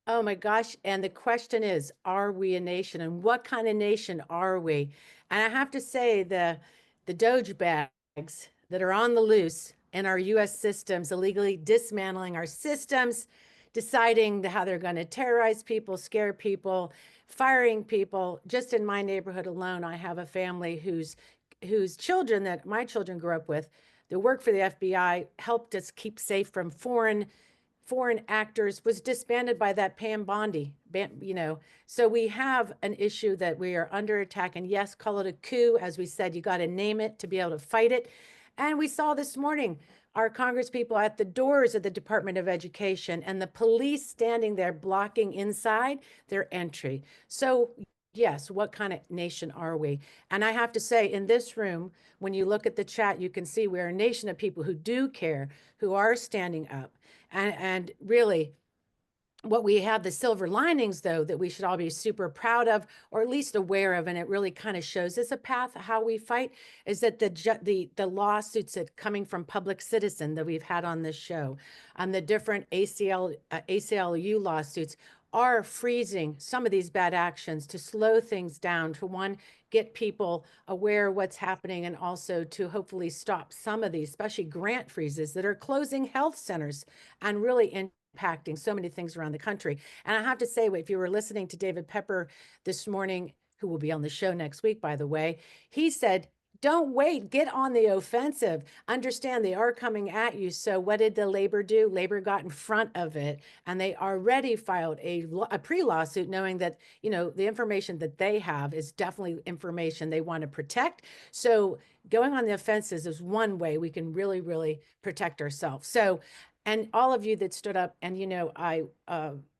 Oh my gosh. And the question is, are we a nation? And what kind of nation are we? And I have to say, the Doge bags that are on the loose in our US systems, illegally dismantling our systems, deciding how they're going to terrorize people, scare people, firing people. Just in my neighborhood alone, I have a family whose children that my children grew up with, that work for the FBI, helped us keep safe from foreign actors, was disbanded by that Pam Bondi, So we have an issue that we are under attack. And yes, call it a coup. As we said, you got to name it to be able to fight it. And we saw this morning our congresspeople at the doors of the Department of Education and the police standing there blocking inside their entry. So yes, what kind of nation are we? And I have to say, in this room, when you look at the chat, you can see we're a nation of people who do care, who are standing up. And really, what we have, the silver linings, though, that we should all be super proud of, or at least aware of, and it really kind of shows us a path how we fight, is that the lawsuits that coming from public citizen that we've had on this show, and the different ACLU lawsuits, are freezing some of these bad actions to slow things down, to one, get people aware of what's happening, and also to hopefully stop some of these, especially grant freezes that are closing health centers and really impacting so many things around the country. And I have to say, if you were listening to David Pepper this morning, who will be on the show next week, by the way, he said, don't wait, get on the offensive. Understand they are coming at you. So what did the Labor do? Labor got in front of it, and they already filed a pre-lawsuit, knowing that, the information that they have is definitely information they want to protect. So going on the offenses is one way we can really, really protect ourselves. So, and all of you that stood up, and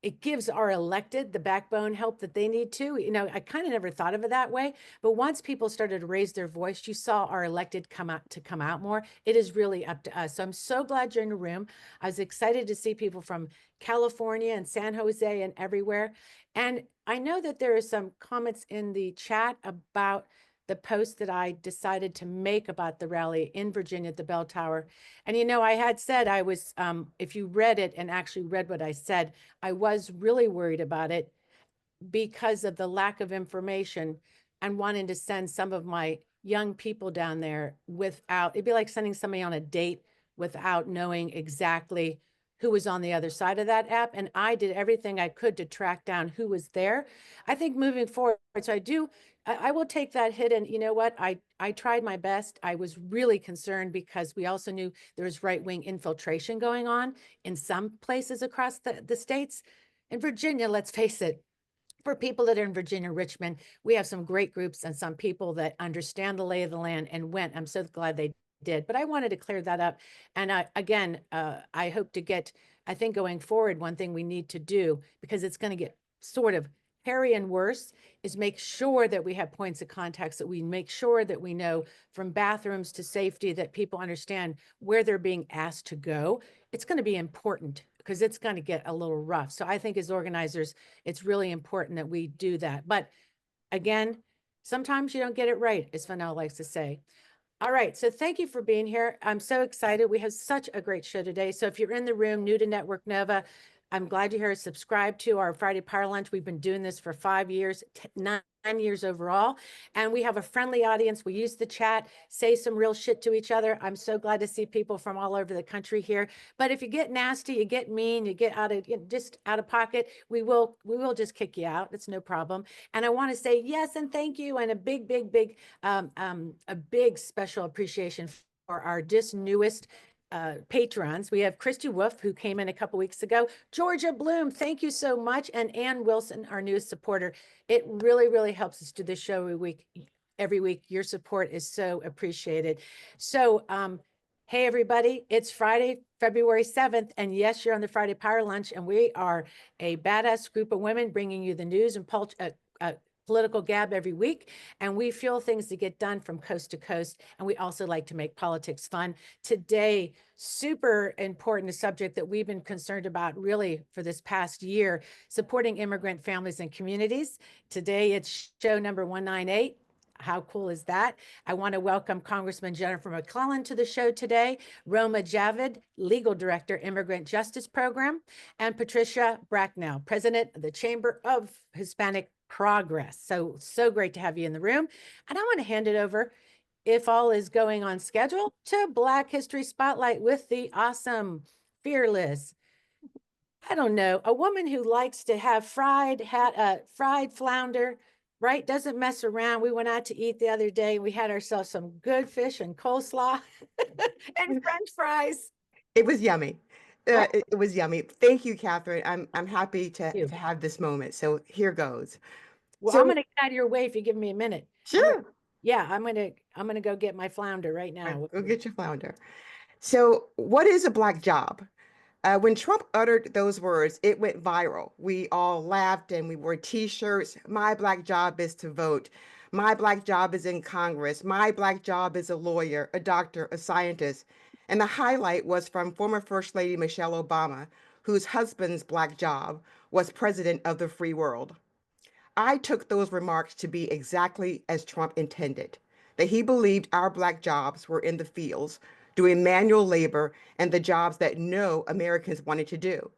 it gives our elected the backbone help that they need too. I kind of never thought of it that way, but once people started to raise their voice, you saw our elected come out more. It is really up to us. So I'm so glad you're in the room. I was excited to see people from California and San Jose and everywhere. And I know that there are some comments in the chat about the post that I decided to make about the rally in Virginia at the Bell Tower. And I had said I was, if you read it and actually read what I said, I was really worried about it because of the lack of information and wanting to send some of my young people down there it'd be like sending somebody on a date without knowing exactly who was on the other side of that app. And I did everything I could to track down who was there. I think moving forward, so I will take that hit. And you know what? I tried my best. I was really concerned because we also knew there was right-wing infiltration going on in some places across the states. In Virginia, let's face it, for people that are in Virginia, Richmond, we have some great groups and some people that understand the lay of the land and went. I'm so glad they did. But I wanted to clear that up. And I hope to get, I think going forward, one thing we need to do, because it's going to get sort of hairy and worse, is make sure that we have points of contact, that we make sure that we know from bathrooms to safety, that people understand where they're being asked to go. It's going to be important because it's going to get a little rough. So I think as organizers, it's really important that we do that. But again, sometimes you don't get it right, as Vanel likes to say. All right, so thank you for being here. I'm so excited. We have such a great show today. So if you're in the room, new to Network Nova, I'm glad you're here. Subscribe to our Friday Power Lunch. We've been doing this for 5 years, 9 years overall. And we have a friendly audience. We use the chat, say some real shit to each other. I'm so glad to see people from all over the country here. But if you get nasty, you get mean, you get just out of pocket, we will just kick you out. It's no problem. And I want to say yes and thank you, and a big special appreciation for our just newest patrons. We have Christy Wolf, who came in a couple weeks ago. Georgia Bloom, thank you so much. And Ann Wilson, our newest supporter. It really, really helps us do this show every week. Your support is so appreciated. So, hey, everybody, it's Friday, February 7th. And yes, you're on the Friday Power Lunch. And we are a badass group of women bringing you the news and political gab every week, and we fuel things to get done from coast to coast. And we also like to make politics fun. Today, super important, a subject that we've been concerned about really for this past year, supporting immigrant families and communities. Today, it's show number 198. how cool is that? I want to welcome Congressman Jennifer McClellan to the show today, Roma Javid, Legal Director, Immigrant Justice Program, and Patricia Bracknell, President of the Chamber of Hispanic Progress. So great to have you in the room. And I want to hand it over, if all is going on schedule, to Black History Spotlight with the awesome, fearless, I don't know, a woman who likes to have fried flounder, right? Doesn't mess around. We went out to eat the other day. We had ourselves some good fish and coleslaw and French fries. It was yummy. Right. It was yummy. Thank you, Catherine. I'm happy to You. have this moment. So here goes. Well, So I'm gonna get out of your way if you give me a minute. sure, I'm gonna go get my flounder right now. go get your flounder. So what is a black job? When Trump uttered those words, it went viral. We all laughed and we wore T-shirts. My black job is to vote. My black job is in Congress. My black job is a lawyer, a doctor, a scientist. And the highlight was from former First Lady Michelle Obama, whose husband's black job was president of the free world. I took those remarks to be exactly as Trump intended, that he believed our black jobs were in the fields, doing manual labor and the jobs that no Americans wanted to do,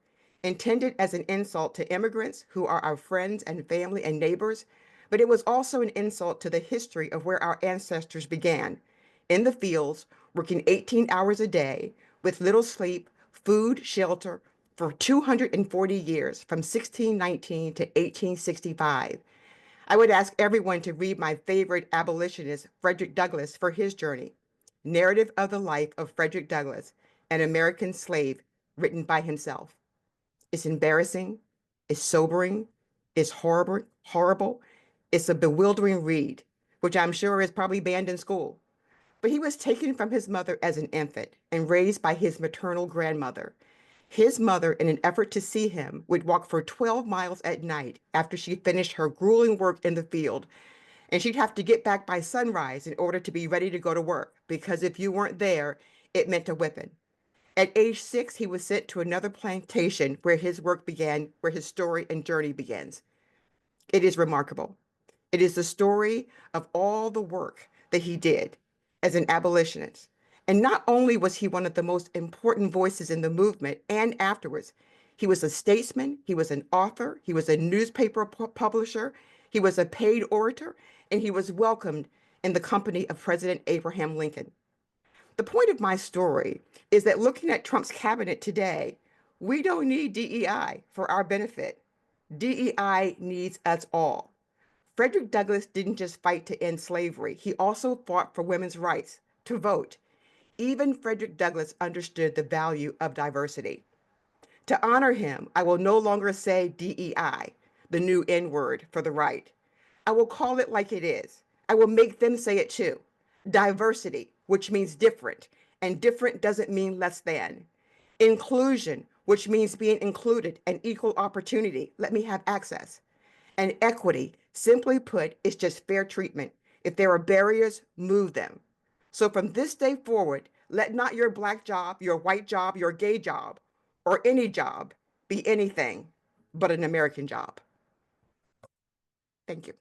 intended as an insult to immigrants who are our friends and family and neighbors, but it was also an insult to the history of where our ancestors began, in the fields, working 18 hours a day, with little sleep, food, shelter, for 240 years, from 1619 to 1865. I would ask everyone to read my favorite abolitionist, Frederick Douglass, for his journey, Narrative of the Life of Frederick Douglass, an American Slave, written by himself. It's embarrassing, it's sobering, it's horrible. It's a bewildering read, which I'm sure is probably banned in school. But he was taken from his mother as an infant and raised by his maternal grandmother. His mother, in an effort to see him, would walk for 12 miles at night after she finished her grueling work in the field. And she'd have to get back by sunrise in order to be ready to go to work, because if you weren't there, it meant a whipping. At age 6, he was sent to another plantation where his work began, where his story and journey begins. It is remarkable. It is the story of all the work that he did as an abolitionist. And not only was he one of the most important voices in the movement and afterwards, he was a statesman, he was an author, he was a newspaper publisher, he was a paid orator, and he was welcomed in the company of President Abraham Lincoln. The point of my story is that looking at Trump's cabinet today, we don't need DEI for our benefit. DEI needs us all. Frederick Douglass didn't just fight to end slavery, he also fought for women's rights to vote. Even Frederick Douglass understood the value of diversity. To honor him, I will no longer say DEI, the new N word for the right. I will call it like it is. I will make them say it too. Diversity, which means different, and different doesn't mean less than. Inclusion, which means being included and equal opportunity. Let me have access. And equity, simply put, is just fair treatment. If there are barriers, move them. So from this day forward, let not your black job, your white job, your gay job, or any job be anything but an American job. Thank you.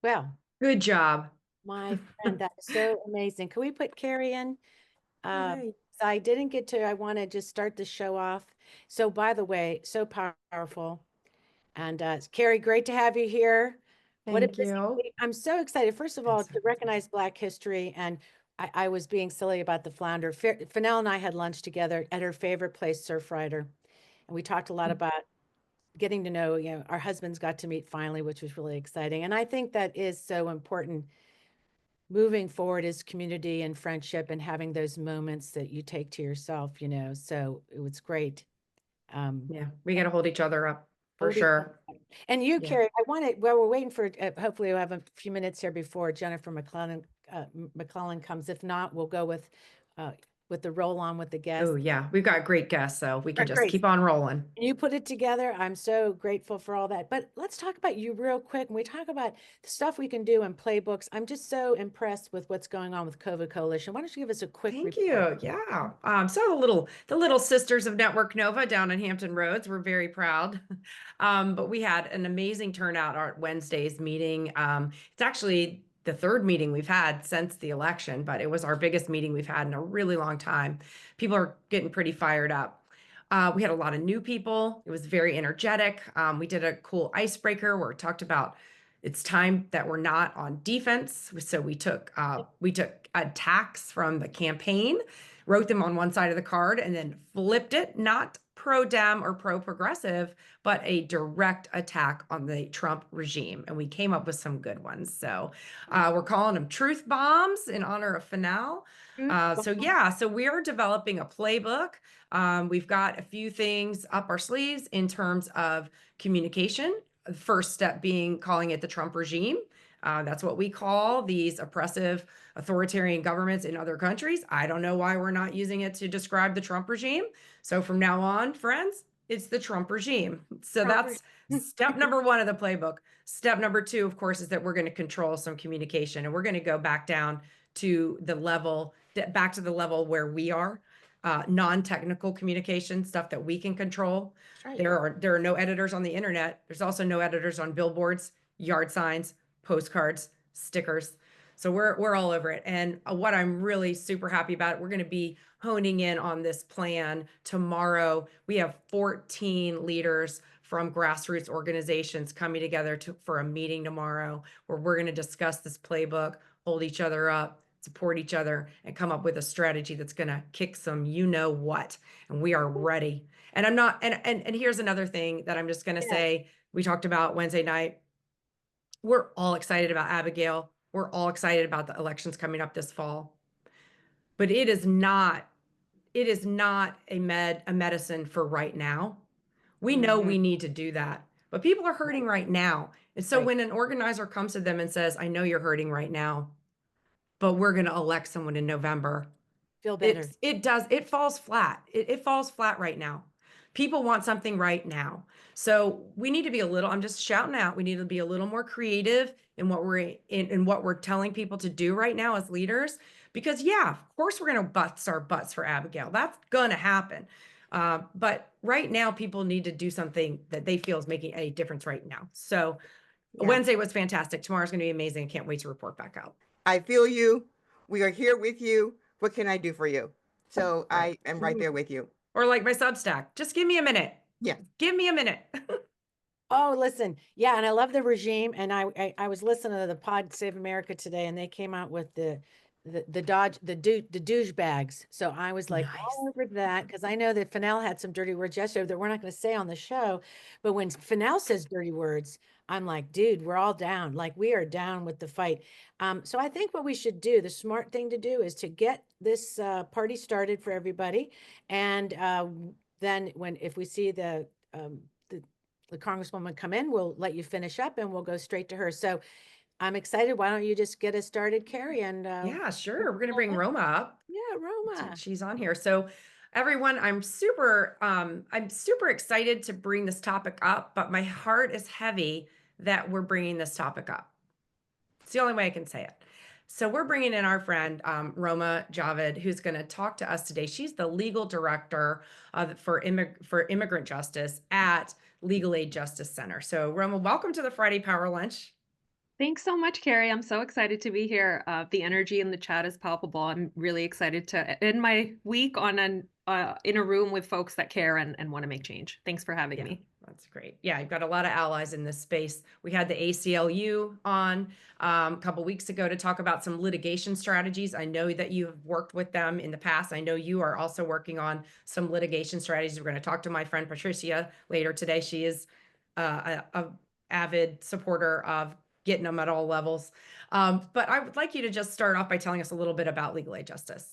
Well, Good job. my friend, that's so amazing. Can we put Carrie in? Right. So I didn't get to, I want to just start the show off. So by the way, so powerful. And Carrie, great to have you here. What a Thank busy you. week. I'm so excited. First of all, That's to recognize Black history. And I was being silly about the flounder. Fennell and I had lunch together at her favorite place, Surf Rider. And we talked a lot about getting to know, our husbands got to meet finally, which was really exciting. And I think that is so important moving forward as community and friendship and having those moments that you take to yourself, so it was great. Yeah, we got to hold each other up for Hold each sure. And you, Yeah. Carrie, I wanted, well, we're waiting for, hopefully we'll have a few minutes here before Jennifer McClellan comes. If not, we'll go with with the roll on with the guests. Oh yeah, we've got great guests, so we can just Great. keep on rolling. You put it together. I'm so grateful for all that. But let's talk about you real quick. When we talk about the stuff we can do in playbooks, I'm just so impressed with what's going on with COVID Coalition. Why don't you give us a quick Thank report? you. Yeah. So the little sisters of Network Nova down in Hampton Roads, we're very proud. But we had an amazing turnout at Wednesday's meeting. It's actually the third meeting we've had since the election, but it was our biggest meeting we've had in a really long time. People are getting pretty fired up. We had a lot of new people. It was very energetic. We did a cool icebreaker where we talked about it's time that we're not on defense. So we took attacks from the campaign, wrote them on one side of the card, and then flipped it, not pro-Dem or pro-progressive, but a direct attack on the Trump regime. And we came up with some good ones. So we're calling them truth bombs in honor of Fanal. So we are developing a playbook. We've got a few things up our sleeves in terms of communication. The first step being calling it the Trump regime. That's what we call these oppressive authoritarian governments in other countries. I don't know why we're not using it to describe the Trump regime. So from now on, friends, it's the Trump regime. So that's step number one of the playbook. Step number two, of course, is that we're going to control some communication, and we're going to go back down to the level, back to the level where we are. Non-technical communication, stuff that we can control. Right. There are no editors on the internet. There's also no editors on billboards, yard signs, postcards, stickers. So we're all over it. And what I'm really super happy about, we're going to be honing in on this plan tomorrow. We have 14 leaders from grassroots organizations coming together for a meeting tomorrow where we're going to discuss this playbook, hold each other up, support each other, and come up with a strategy that's going to kick some what. And we are ready. And I'm not, and here's another thing that I'm just going to say, we talked about Wednesday night. We're all excited about Abigail. We're all excited about the elections coming up this fall. But it is not a medicine for right now. We know we need to do that, but people are hurting right now. And so when an organizer comes to them and says, I know you're hurting right now, but we're going to elect someone in November. Feel better. It falls flat. It falls flat right now. People want something right now. So we need to be I'm just shouting out, we need to be a little more creative in what we're telling people to do right now as leaders. Because of course we're going to bust our butts for Abigail. That's going to happen. But right now people need to do something that they feel is making a difference right now. So Wednesday was fantastic. Tomorrow's going to be amazing. I can't wait to report back out. I feel you. We are here with you. What can I do for you? So I am right there with you. Or like my Substack, just give me a minute. Yeah. Give me a minute. Oh, listen. Yeah. And I love the regime. And I was listening to the pod Save America today, and they came out with the douchebags. So I was like all over that, because I know that Fennell had some dirty words yesterday that we're not going to say on the show. But when Fennell says dirty words, I'm like, dude, we're all down. Like, we are down with the fight. So I think what we should do, the smart thing to do, is to get this party started for everybody. And then if we see the Congresswoman come in, we'll let you finish up and we'll go straight to her. So I'm excited. Why don't you just get us started, Carrie? And yeah, sure. We're going to bring Roma up. Yeah, Roma. She's on here. So everyone, I'm super excited to bring this topic up, but my heart is heavy that we're bringing this topic up. It's the only way I can say it. So we're bringing in our friend, Roma Javed, who's going to talk to us today. She's the legal director for immigrant justice at Legal Aid Justice Center. So Roma, welcome to the Friday Power Lunch. Thanks so much, Carrie. I'm so excited to be here. The energy in the chat is palpable. I'm really excited to end my week in a room with folks that care and want to make change. Thanks for having me. That's great. Yeah, you've got a lot of allies in this space. We had the ACLU on a couple weeks ago to talk about some litigation strategies. I know that you've worked with them in the past. I know you are also working on some litigation strategies. We're going to talk to my friend Patricia later today. She is a avid supporter of getting them at all levels. But I would like you to just start off by telling us a little bit about Legal Aid Justice.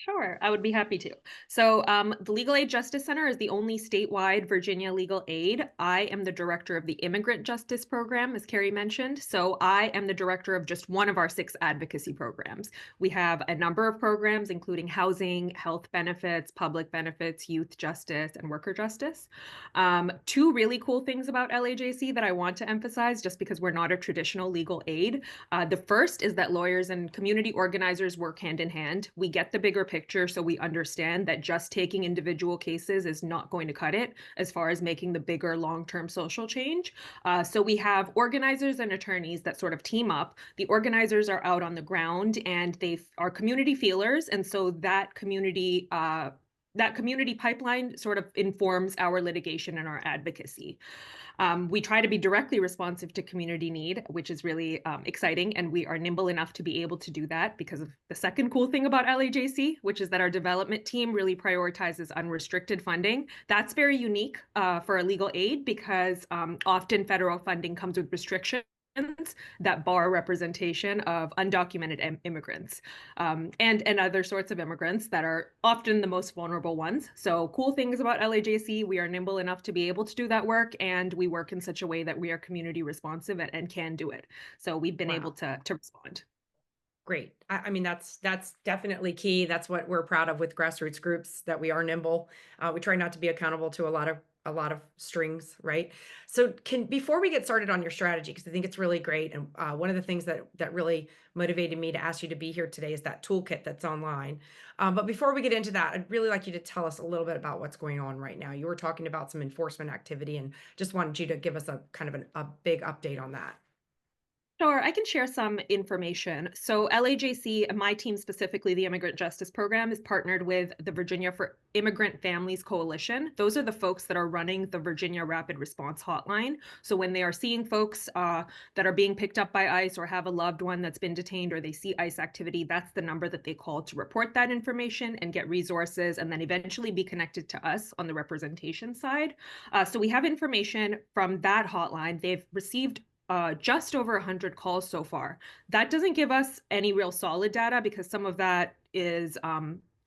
Sure, I would be happy to. So, the Legal Aid Justice Center is the only statewide Virginia legal aid. I am the director of the Immigrant Justice Program, as Carrie mentioned. So, I am the director of just one of our 6 advocacy programs. We have a number of programs, including housing, health benefits, public benefits, youth justice, and worker justice. 2 really cool things about LAJC that I want to emphasize, just because we're not a traditional legal aid. The first is that lawyers and community organizers work hand in hand. We get the bigger picture, so we understand that just taking individual cases is not going to cut it as far as making the bigger long-term social change. So we have organizers and attorneys that sort of team up. The organizers are out on the ground and they are community feelers, and so that community pipeline sort of informs our litigation and our advocacy. We try to be directly responsive to community need, which is really exciting, and we are nimble enough to be able to do that because of the second cool thing about LAJC, which is that our development team really prioritizes unrestricted funding. That's very unique for a legal aid because often federal funding comes with restrictions that bar representation of undocumented immigrants and other sorts of immigrants that are often the most vulnerable ones. So cool things about LAJC, we are nimble enough to be able to do that work, and we work in such a way that we are community responsive and can do it. So we've been able to respond. Great. I mean, that's definitely key. That's what we're proud of with grassroots groups, that we are nimble. We try not to be accountable to a lot of strings, right? So before we get started on your strategy, because I think it's really great, and one of the things that really motivated me to ask you to be here today is that toolkit that's online. But before we get into that, I'd really like you to tell us a little bit about what's going on right now. You were talking about some enforcement activity, and just wanted you to give us a kind of a big update on that. Sure, I can share some information. So LAJC, and my team specifically, the Immigrant Justice Program, is partnered with the Virginia for Immigrant Families Coalition. Those are the folks that are running the Virginia Rapid Response Hotline. So when they are seeing folks that are being picked up by ICE or have a loved one that's been detained or they see ICE activity, that's the number that they call to report that information and get resources and then eventually be connected to us on the representation side. So we have information from that hotline. They've received just over 100 calls so far. That doesn't give us any real solid data because some of that is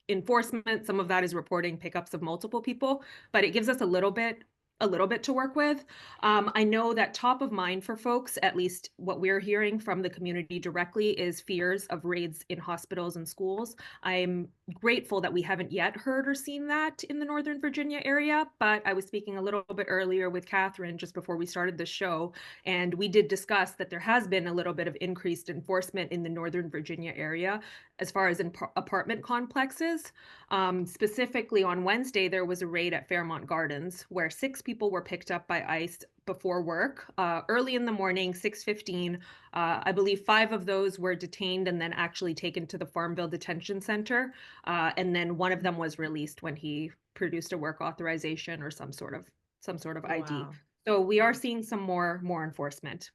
enforcement, some of that is reporting pickups of multiple people, but it gives us a little bit to work with. I know that top of mind for folks, at least what we're hearing from the community directly, is fears of raids in hospitals and schools. I'm grateful that we haven't yet heard or seen that in the Northern Virginia area, but I was speaking a little bit earlier with Catherine just before we started the show, and we did discuss that there has been a little bit of increased enforcement in the Northern Virginia area as far as in apartment complexes. Specifically on Wednesday, there was a raid at Fairmont Gardens where 6 people were picked up by ICE before work early in the morning, 6:15. I believe 5 of those were detained and then actually taken to the Farmville Detention Center. And then one of them was released when he produced a work authorization or some sort of ID. Wow. So we are seeing some more enforcement.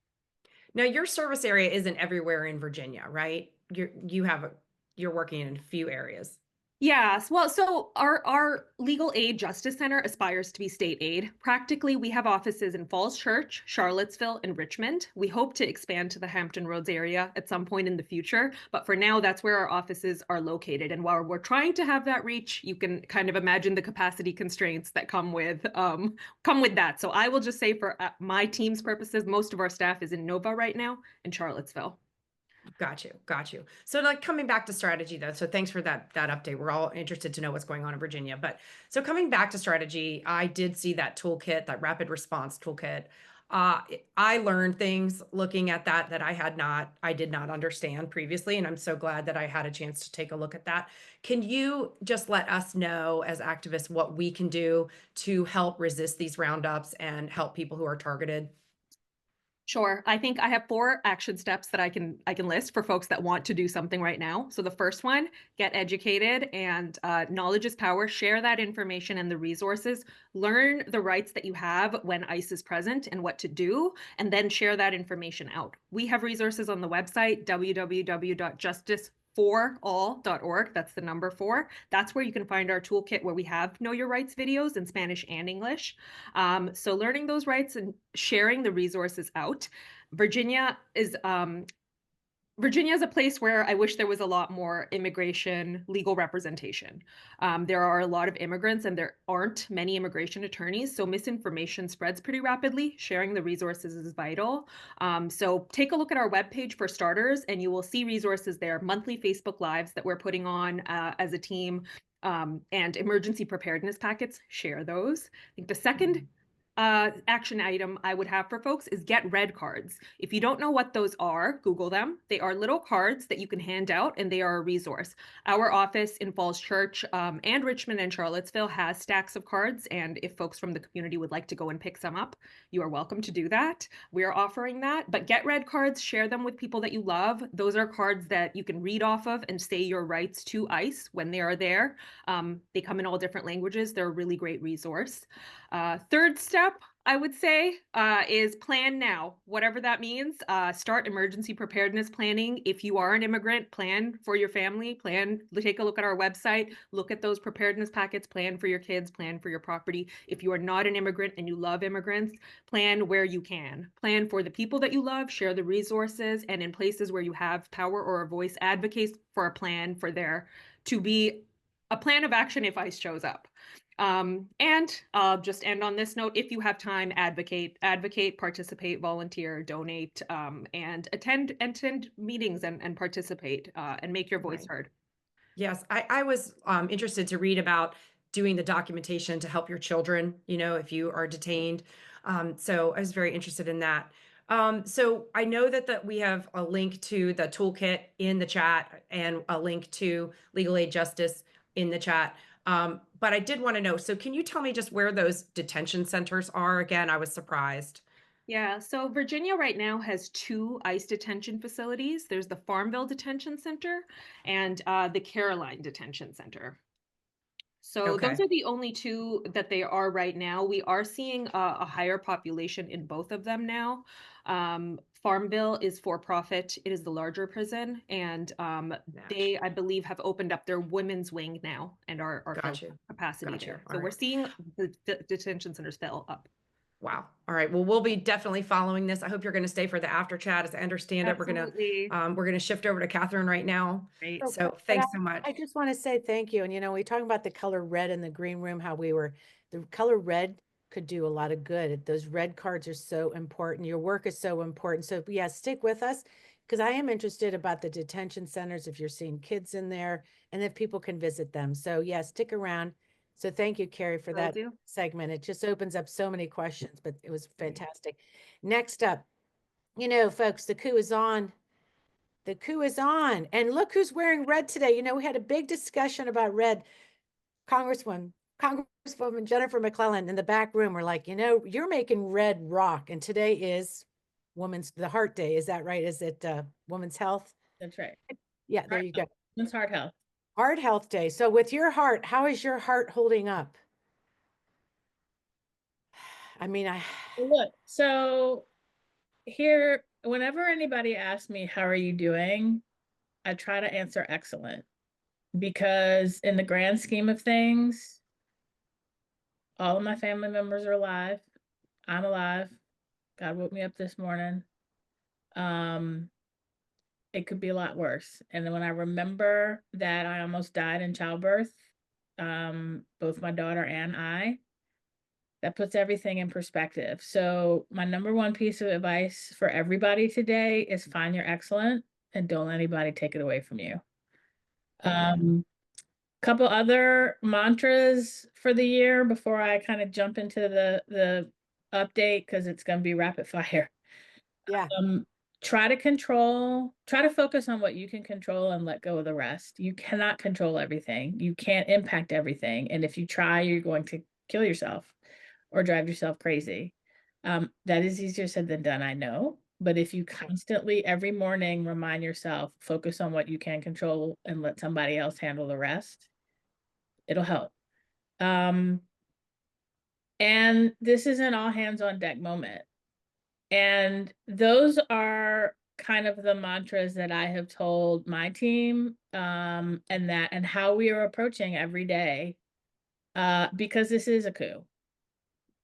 Now, your service area isn't everywhere in Virginia, right? You're working in a few areas. Yes. Well, so our Legal Aid Justice Center aspires to be state aid. Practically, we have offices in Falls Church, Charlottesville, and Richmond. We hope to expand to the Hampton Roads area at some point in the future, but for now, that's where our offices are located. And while we're trying to have that reach, you can kind of imagine the capacity constraints that come with that. So I will just say, for my team's purposes, most of our staff is in Nova right now in Charlottesville. Got you. So like coming back to strategy though, so thanks for that update. We're all interested to know what's going on in Virginia. But so coming back to strategy, I did see that toolkit, that rapid response toolkit. I learned things looking at that I did not understand previously, and I'm so glad that I had a chance to take a look at that. Can you just let us know as activists what we can do to help resist these roundups and help people who are targeted? Sure. I think I have 4 action steps that I can list for folks that want to do something right now. So the first one, get educated, and knowledge is power. Share that information and the resources. Learn the rights that you have when ICE is present and what to do, and then share that information out. We have resources on the website, www.justiceforall.org. That's the number 4. That's where you can find our toolkit where we have Know Your Rights videos in Spanish and English. So learning those rights and sharing the resources out. Virginia is Virginia is a place where I wish there was a lot more immigration legal representation. There are a lot of immigrants and there aren't many immigration attorneys, so misinformation spreads pretty rapidly. Sharing the resources is vital. So take a look at our webpage for starters, and you will see resources there, monthly Facebook Lives that we're putting on as a team, and emergency preparedness packets. Share those. I think the second action item I would have for folks is get red cards. If you don't know what those are, Google them. They are little cards that you can hand out, and they are a resource. Our office in Falls Church and Richmond and Charlottesville has stacks of cards, and if folks from the community would like to go and pick some up, you are welcome to do that. We are offering that, but get red cards, share them with people that you love. Those are cards that you can read off of and say your rights to ICE when they are there. They come in all different languages. They're a really great resource. Third step, I would say, is plan now, whatever that means. Start emergency preparedness planning. If you are an immigrant, plan for your family, take a look at our website, look at those preparedness packets, plan for your kids, plan for your property. If you are not an immigrant and you love immigrants, plan where you can. Plan for the people that you love, share the resources, and in places where you have power or a voice, advocate for a plan for there to be a plan of action if ICE shows up. And I'll just end on this note. If you have time, advocate, participate, volunteer, donate, and attend meetings and participate and make your voice heard. Yes, I was interested to read about doing the documentation to help your children, if you are detained. So I was very interested in that. So I know that we have a link to the toolkit in the chat and a link to Legal Aid Justice in the chat. But I did want to know, so can you tell me just where those detention centers are? Again, I was surprised. Yeah, so Virginia right now has 2 ICE detention facilities. There's the Farmville Detention Center and the Caroline Detention Center. So Okay. those are the only 2 that they are right now. We are seeing a higher population in both of them now. Farmville is for profit. It is the larger prison, and they, I believe, have opened up their women's wing now and are filling capacity there. So we're seeing the detention centers fill up. Wow. All right. Well, we'll be definitely following this. I hope you're going to stay for the after chat. As I understand it, we're going to shift over to Catherine right now. Great. So thanks so much. I just want to say thank you. And, we talking about the color red in the green room, how the color red could do a lot of good. Those red cards are so important. Your work is so important. So yeah, stick with us because I am interested about the detention centers, if you're seeing kids in there and if people can visit them. So yeah, stick around. So thank you, Carrie, for that segment. It just opens up so many questions, but it was fantastic. Next up, folks, the coup is on. The coup is on. And look who's wearing red today. We had a big discussion about red. Congresswoman Jennifer McClellan in the back room were like, you're making red rock. And today is the Heart Day. Is that right? Is it Women's Health? That's right. Yeah, there you go. Women's Heart Health. Heart Health Day. So with your heart, how is your heart holding up? I mean, Look, so here, whenever anybody asks me, how are you doing? I try to answer excellent, because in the grand scheme of things, all of my family members are alive. I'm alive. God woke me up this morning. It could be a lot worse. And then when I remember that I almost died in childbirth, both my daughter and I, that puts everything in perspective. So my number one piece of advice for everybody today is find your excellent and don't let anybody take it away from you. Couple other mantras for the year before I kind of jump into the update, because it's going to be rapid fire. Yeah. Try to focus on what you can control and let go of the rest. You cannot control everything. You can't impact everything. And if you try, you're going to kill yourself or drive yourself crazy. That is easier said than done, I know. But if you constantly, every morning, remind yourself, focus on what you can control and let somebody else handle the rest, it'll help. And this is an all hands on deck moment. And those are kind of the mantras that I have told my team, and how we are approaching every day, because this is a coup.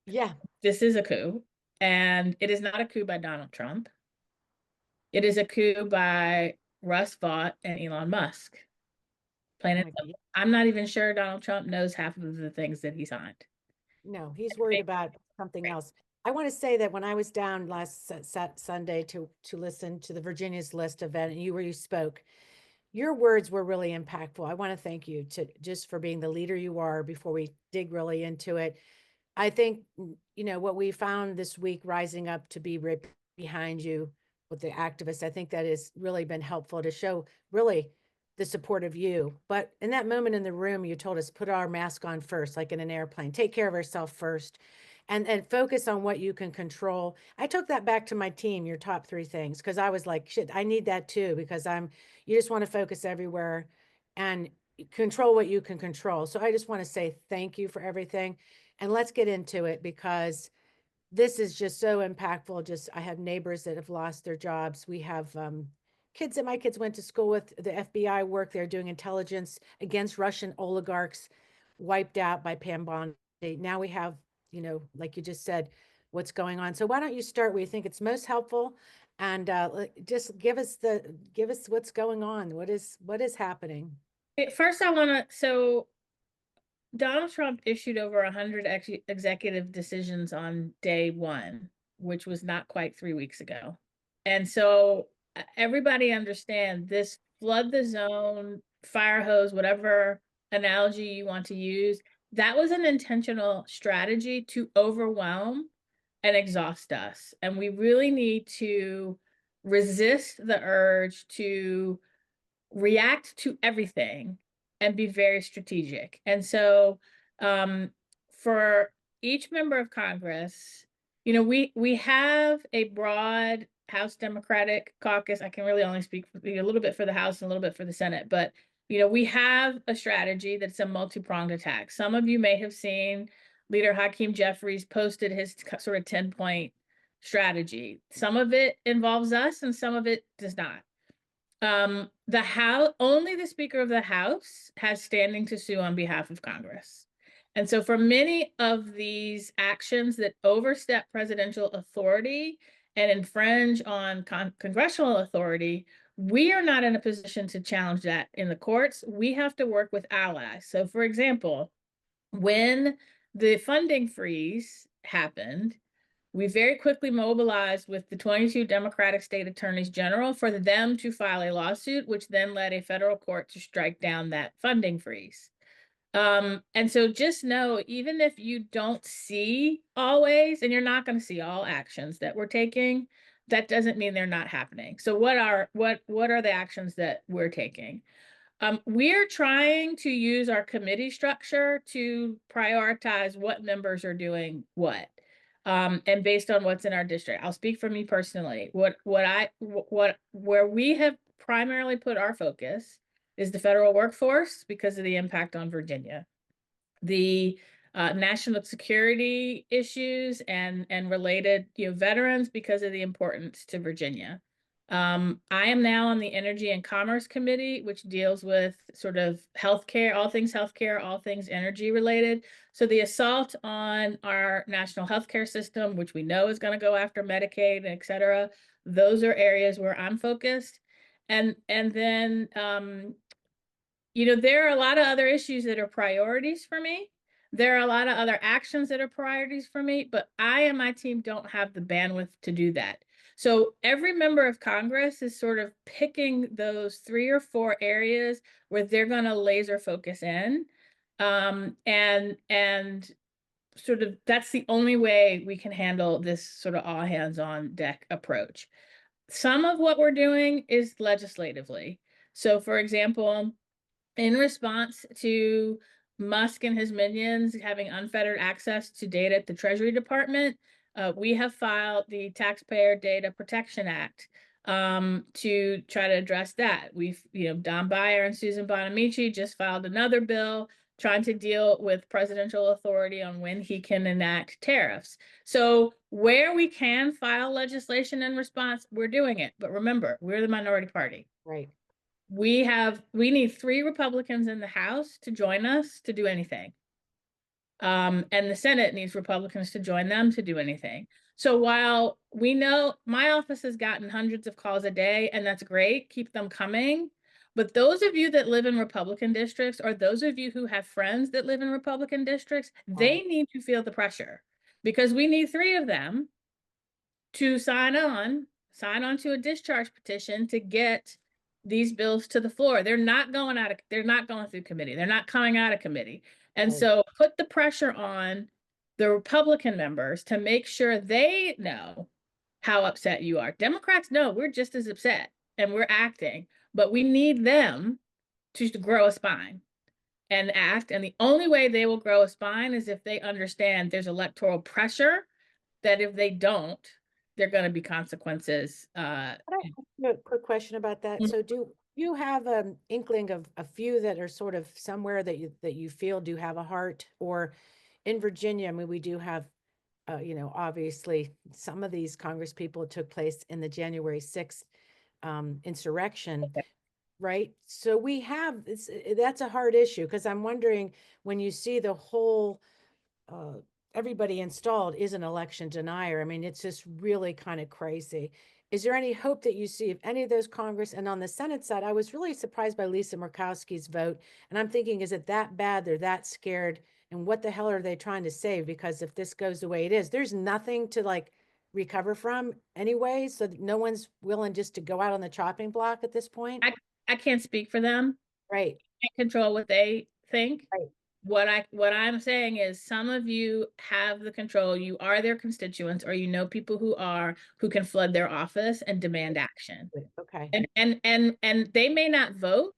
Yeah. This is a coup, and it is not a coup by Donald Trump. It is a coup by Russ Vought and Elon Musk. Plain and my simple. I'm not even sure Donald Trump knows half of the things that he signed. No, he's worried about something else. I want to say that when I was down last Sunday to listen to the Virginia's List event, and you spoke, your words were really impactful. I want to thank you just for being the leader you are. Before we dig really into it, I think what we found this week, rising up to be right behind you with the activists, I think that has really been helpful to show really the support of you. But in that moment in the room, you told us put our mask on first, like in an airplane, take care of ourselves first, and focus on what you can control. I took that back to my team, your top 3 things, because I was like, shit, I need that too, because you just want to focus everywhere and control what you can control. So I just want to say thank you for everything. And let's get into it, because this is just so impactful. I have neighbors that have lost their jobs. We have kids that my kids went to school with, the FBI work. They're doing intelligence against Russian oligarchs, wiped out by Pam Bondi. Now we have, like you just said, what's going on. So why don't you start where you think it's most helpful, and just give us what's going on. What is happening? First, I want to, so Donald Trump issued over 100 executive decisions on day 1, which was not quite 3 weeks ago. And so everybody understand this flood the zone, fire hose, whatever analogy you want to use, that was an intentional strategy to overwhelm and exhaust us. And we really need to resist the urge to react to everything and be very strategic. And so for each member of Congress, we have a broad House Democratic caucus. I can really only speak a little bit for the House and a little bit for the Senate, but we have a strategy that's a multi-pronged attack. Some of you may have seen Leader Hakeem Jeffries posted his sort of 10-point strategy. Some of it involves us and some of it does not. The House, only the Speaker of the House has standing to sue on behalf of Congress. And so for many of these actions that overstep presidential authority and infringe on congressional authority, we are not in a position to challenge that in the courts. We have to work with allies. So for example, when the funding freeze happened, we very quickly mobilized with the 22 Democratic state attorneys general for them to file a lawsuit, which then led a federal court to strike down that funding freeze. And so just know, even if you don't see always, and you're not going to see all actions that we're taking, that doesn't mean they're not happening. So what are the actions that we're taking? We're trying to use our committee structure to prioritize what members are doing what. And based on what's in our district. I'll speak for me personally. Where we have primarily put our focus is the federal workforce because of the impact on Virginia, the national security issues and related veterans because of the importance to Virginia. I am now on the Energy and Commerce Committee, which deals with sort of healthcare, all things energy related. So the assault on our national healthcare system, which we know is going to go after Medicaid, et cetera, those are areas where I'm focused. And then, there are a lot of other issues that are priorities for me. There are a lot of other actions that are priorities for me, but I and my team don't have the bandwidth to do that. So every member of Congress is sort of picking those 3 or 4 areas where they're going to laser focus in. And sort of that's the only way we can handle this sort of all hands on deck approach. Some of what we're doing is legislatively. So for example, in response to Musk and his minions having unfettered access to data at the Treasury Department, we have filed the Taxpayer Data Protection Act to try to address that. We've, Don Beyer and Susan Bonamici just filed another bill trying to deal with presidential authority on when he can enact tariffs. So where we can file legislation in response, we're doing it. But remember, we're the minority party. Right. We need 3 Republicans in the House to join us to do anything. And the Senate needs Republicans to join them to do anything. So while we know my office has gotten hundreds of calls a day, and that's great, keep them coming. But those of you that live in Republican districts, or those of you who have friends that live in Republican districts, they need to feel the pressure, because we need 3 of them to sign on to a discharge petition to get these bills to the floor. They're not going through committee. They're not coming out of committee. And Right. so put the pressure on the Republican members to make sure they know how upset you are. Democrats know we're just as upset and we're acting, but we need them to grow a spine and act. And the only way they will grow a spine is if they understand there's electoral pressure, that if they don't, there are going to be consequences. Can I ask you a quick question about that? Mhm. So do you have an inkling of a few that are sort of somewhere that you feel do have a heart? Or in Virginia, I mean, we do have, you know, obviously some of these Congress people took place in the January 6th insurrection, right? So we have, that's a hard issue, because I'm wondering, when you see the whole everybody installed is an election denier. I mean, it's just really kind of crazy. Is there any hope that you see of any of those Congress? And on the Senate side, I was really surprised by Lisa Murkowski's vote. And I'm thinking, is it that bad? They're that scared? And what the hell are they trying to save? Because if this goes the way it is, there's nothing to like recover from anyway. So no one's willing just to go out on the chopping block at this point. I can't speak for them. Right. Can't control what they think. Right. What I'm saying is, some of you have the control. You are their constituents, or you know people who can flood their office and demand action. Okay. And they may not vote,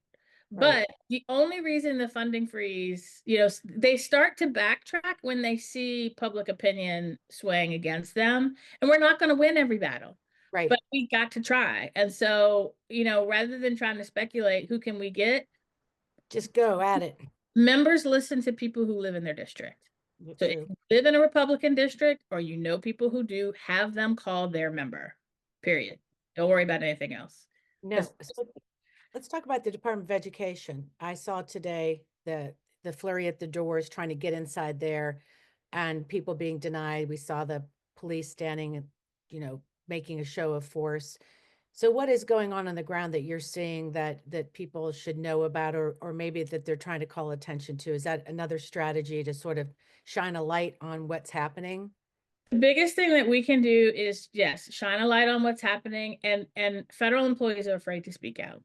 Right. but the only reason the funding freeze, you know, they start to backtrack when they see public opinion swaying against them. And we're not going to win every battle, Right. but we got to try. And so, you know, rather than trying to speculate who can we get, Just go at it. members listen to people who live in their district. So if True. you live in a Republican district, or you know people who do, have them call their member, period. Don't worry about anything else. No. So let's talk about the Department of Education. I saw today the flurry at the doors trying to get inside there, and people being denied. We saw the police standing and, you know, making a show of force. So what is going on the ground that you're seeing that people should know about, or maybe that they're trying to call attention to? Is that another strategy to sort of shine a light on what's happening? The biggest thing that we can do is, yes, shine a light on what's happening, and federal employees are afraid to speak out.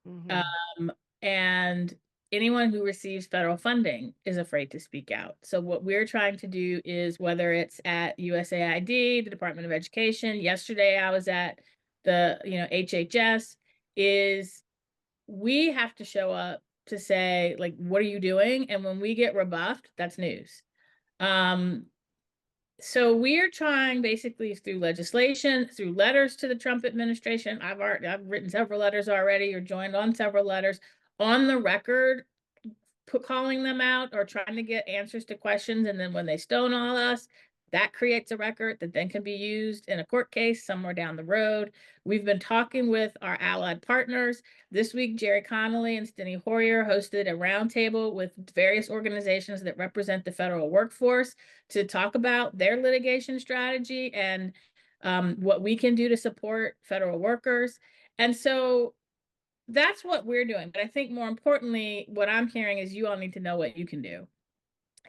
Mhm. And anyone who receives federal funding is afraid to speak out. So what we're trying to do is, whether it's at USAID, the Department of Education, yesterday I was at the, you know, HHS, is we have to show up to say, like, what are you doing? And when we get rebuffed, that's news. So we're trying, basically through legislation, through letters to the Trump administration. I've written several letters already, or joined on several letters on the record, calling them out or trying to get answers to questions. And then when they stonewall us, that creates a record that then can be used in a court case somewhere down the road. We've been talking with our allied partners. This week, Jerry Connolly and Steny Hoyer hosted a roundtable with various organizations that represent the federal workforce to talk about their litigation strategy and what we can do to support federal workers. And so that's what we're doing. But I think more importantly, what I'm hearing is you all need to know what you can do.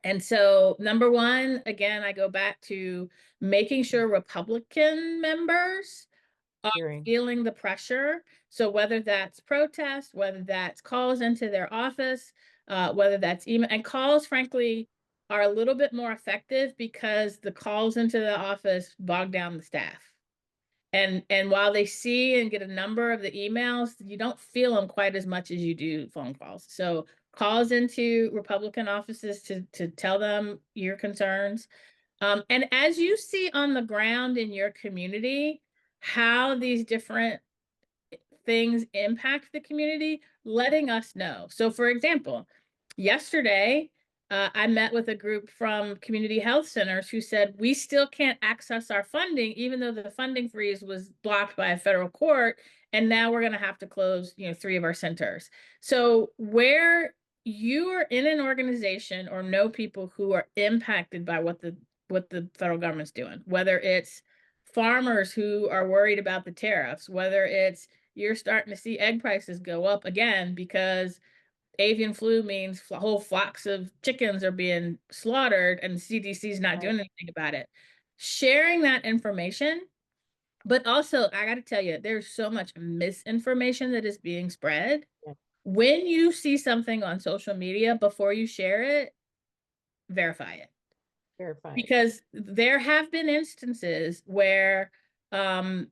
And so, number one, again, I go back to making sure Republican members are Hearing. feeling the pressure. So whether that's protest, whether that's calls into their office, whether that's email, and calls, frankly, are a little bit more effective because the calls into the office bog down the staff. And while they see and get a number of the emails, you don't feel them quite as much as you do phone calls. So calls into Republican offices to tell them your concerns. And as you see on the ground in your community, how these different things impact the community, letting us know. So for example, yesterday, I met with a group from community health centers who said, we still can't access our funding, even though the funding freeze was blocked by a federal court. And now we're going to have to close, you know, 3 of our centers. So where you are in an organization or know people who are impacted by what the federal government's doing, whether it's farmers who are worried about the tariffs, whether it's you're starting to see egg prices go up again because avian flu means whole flocks of chickens are being slaughtered and CDC is not doing anything about it. Sharing that information, but also I got to tell you, there's so much misinformation that is being spread. Yeah. When you see something on social media, before you share it, verify it. Verify. Because there have been instances where and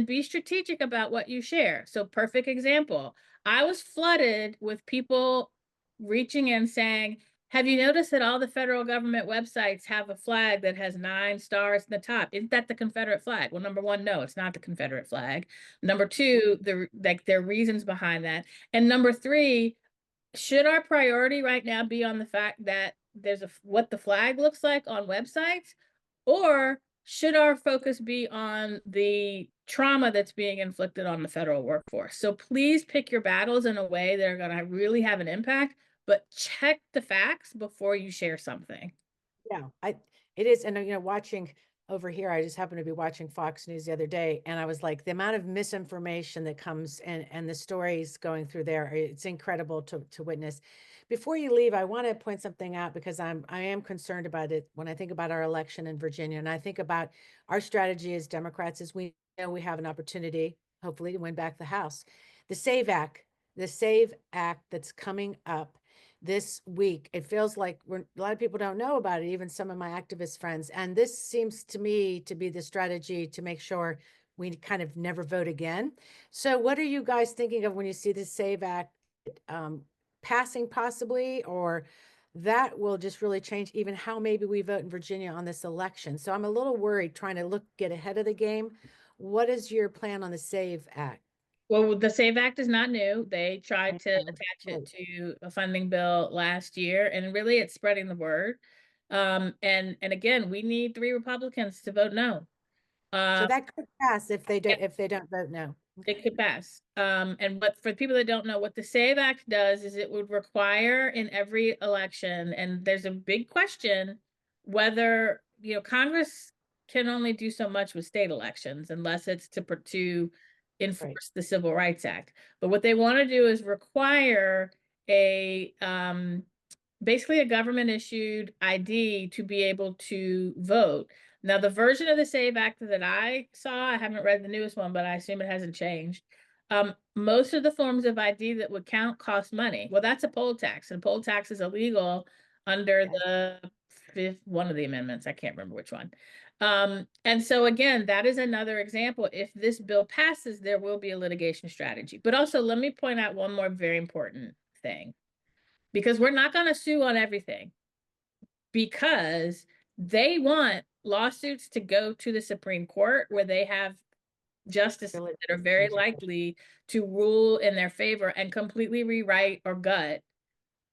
be strategic about what you share. So perfect example, I was flooded with people reaching in saying, have you noticed that all the federal government websites have a flag that has 9 stars in the top? Isn't that the Confederate flag? Well, number one, no, it's not the Confederate flag. Number two, there are reasons behind that. And number three, should our priority right now be on the fact that there's what the flag looks like on websites, or should our focus be on the trauma that's being inflicted on the federal workforce? So please pick your battles in a way that are going to really have an impact, but check the facts before you share something. Yeah, it is. And, watching over here, I just happened to be watching Fox News the other day, and I was like, the amount of misinformation that comes and the stories going through there, it's incredible to witness. Before you leave, I want to point something out because I am concerned about it when I think about our election in Virginia, and I think about our strategy as Democrats, as we know we have an opportunity, hopefully, to win back the House. The SAVE Act that's coming up this week, it feels like a lot of people don't know about it, even some of my activist friends. And this seems to me to be the strategy to make sure we kind of never vote again. So what are you guys thinking of when you see the SAVE Act passing possibly, or that will just really change even how maybe we vote in Virginia on this election? So I'm a little worried trying to get ahead of the game. What is your plan on the SAVE Act? Well, the SAVE Act is not new. They tried to attach it to a funding bill last year, and really it's spreading the word. And again, we need 3 Republicans to vote no. So that could pass if they don't vote no. It could pass. And but for people that don't know, what the SAVE Act does is it would require in every election, and there's a big question whether, Congress can only do so much with state elections unless it's to enforce the Civil Rights Act. But what they want to do is require a basically a government issued ID to be able to vote. Now, the version of the SAVE Act that I saw, I haven't read the newest one, but I assume it hasn't changed. Most of the forms of ID that would count cost money. Well, that's a poll tax, and poll tax is illegal under the one of the amendments. I can't remember which one. And so again, that is another example. If this bill passes, there will be a litigation strategy. But also, let me point out one more very important thing, because we're not going to sue on everything, because they want lawsuits to go to the Supreme Court, where they have justices that are very likely to rule in their favor and completely rewrite or gut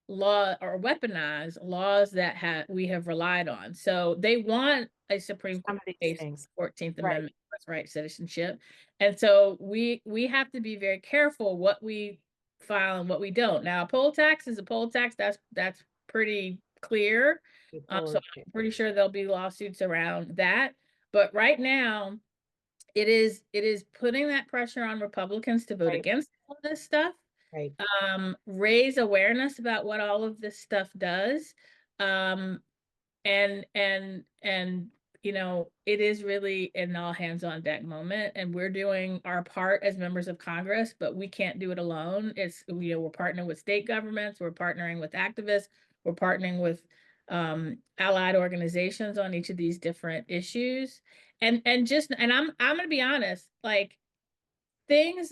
law or weaponize laws that we have relied on. So they want a Supreme Court case, 14th Amendment, right, citizenship. And so we have to be very careful what we file and what we don't. Now, a poll tax is a poll tax. That's pretty clear. So I'm pretty sure there'll be lawsuits around that. But right now, it is putting that pressure on Republicans to vote against all this stuff. Right. Raise awareness about what all of this stuff does. And it is really an all hands on deck moment, and we're doing our part as members of Congress, but we can't do it alone. It's, we're partnering with state governments, we're partnering with activists, we're partnering with allied organizations on each of these different issues. And I'm going to be honest, like, things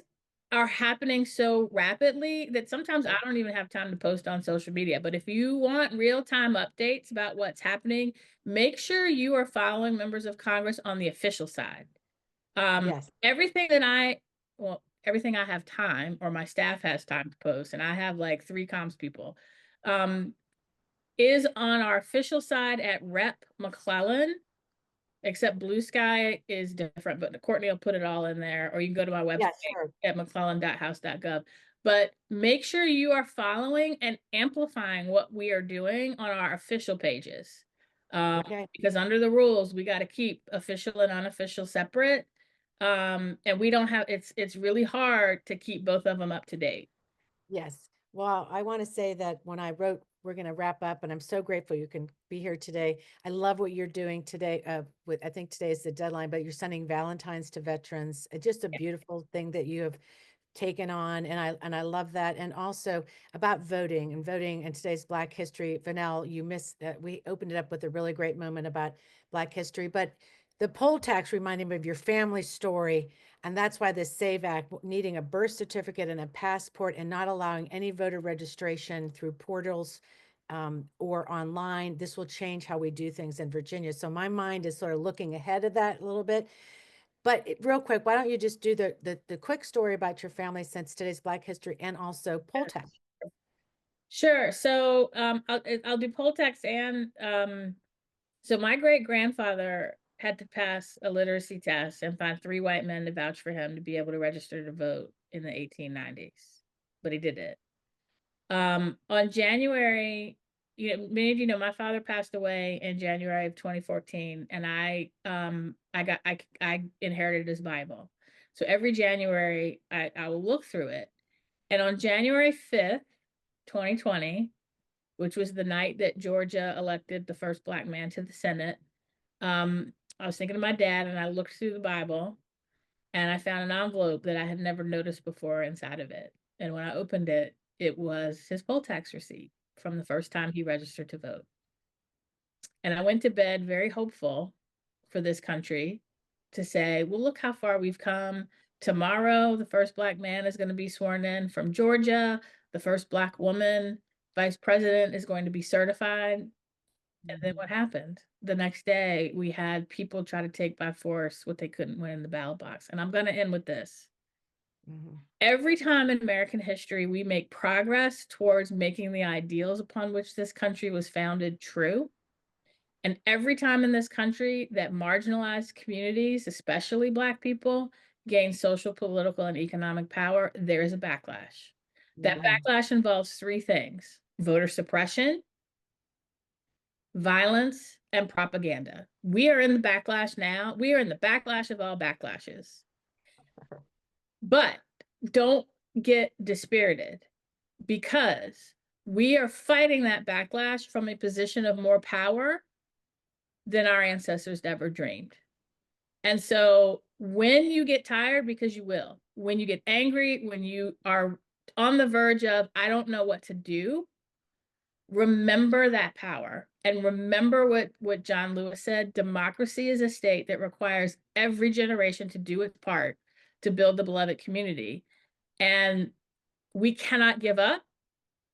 are happening so rapidly that sometimes I don't even have time to post on social media. But if you want real-time updates about what's happening, make sure you are following members of Congress on the official side. Everything I have time, or my staff has time to post, and I have like 3 comms people, is on our official side at Rep McClellan. Except Blue Sky is different, but Courtney will put it all in there, or you can go to my website at mcclellan.house.gov. but make sure you are following and amplifying what we are doing on our official pages. Okay. Because under the rules, we got to keep official and unofficial separate. And we don't have, it's really hard to keep both of them up to date. Yes. Well, I want to say that when I wrote, we're going to wrap up, and I'm so grateful you can be here today. I love what you're doing today. I think today is the deadline, but you're sending Valentine's to veterans. It's just a beautiful thing that you have taken on, and I love that. And also about voting and today's Black History. Vanell, you missed that. We opened it up with a really great moment about Black history, but the poll tax reminded me of your family story. And that's why the SAVE Act, needing a birth certificate and a passport and not allowing any voter registration through portals or online, this will change how we do things in Virginia. So my mind is sort of looking ahead of that a little bit. But real quick, why don't you just do the quick story about your family since today's Black History, and also poll tax? Sure. So I'll do poll tax, and so my great grandfather had to pass a literacy test and find 3 white men to vouch for him to be able to register to vote in the 1890s, but he did it. On January, many of you know, my father passed away in January of 2014, and I inherited his Bible. So every January I will look through it. And on January 5th, 2020, which was the night that Georgia elected the first Black man to the Senate, I was thinking of my dad, and I looked through the Bible, and I found an envelope that I had never noticed before inside of it. And when I opened it, it was his poll tax receipt from the first time he registered to vote. And I went to bed very hopeful for this country to say, well, look how far we've come. Tomorrow, the first Black man is going to be sworn in from Georgia. The first Black woman vice president is going to be certified. And then what happened? The next day, we had people try to take by force what they couldn't win in the ballot box. And I'm going to end with this. Every time in American history we make progress towards making the ideals upon which this country was founded true, and every time in this country that marginalized communities, especially Black people, gain social, political, and economic power, there is a backlash. That backlash involves 3 things: voter suppression, violence, and propaganda. We are in the backlash now. We are in the backlash of all backlashes. But don't get dispirited, because we are fighting that backlash from a position of more power than our ancestors ever dreamed. And so when you get tired, because you will, when you get angry, when you are on the verge of, I don't know what to do, remember that power. And remember what John Lewis said: democracy is a state that requires every generation to do its part to build the beloved community. And we cannot give up.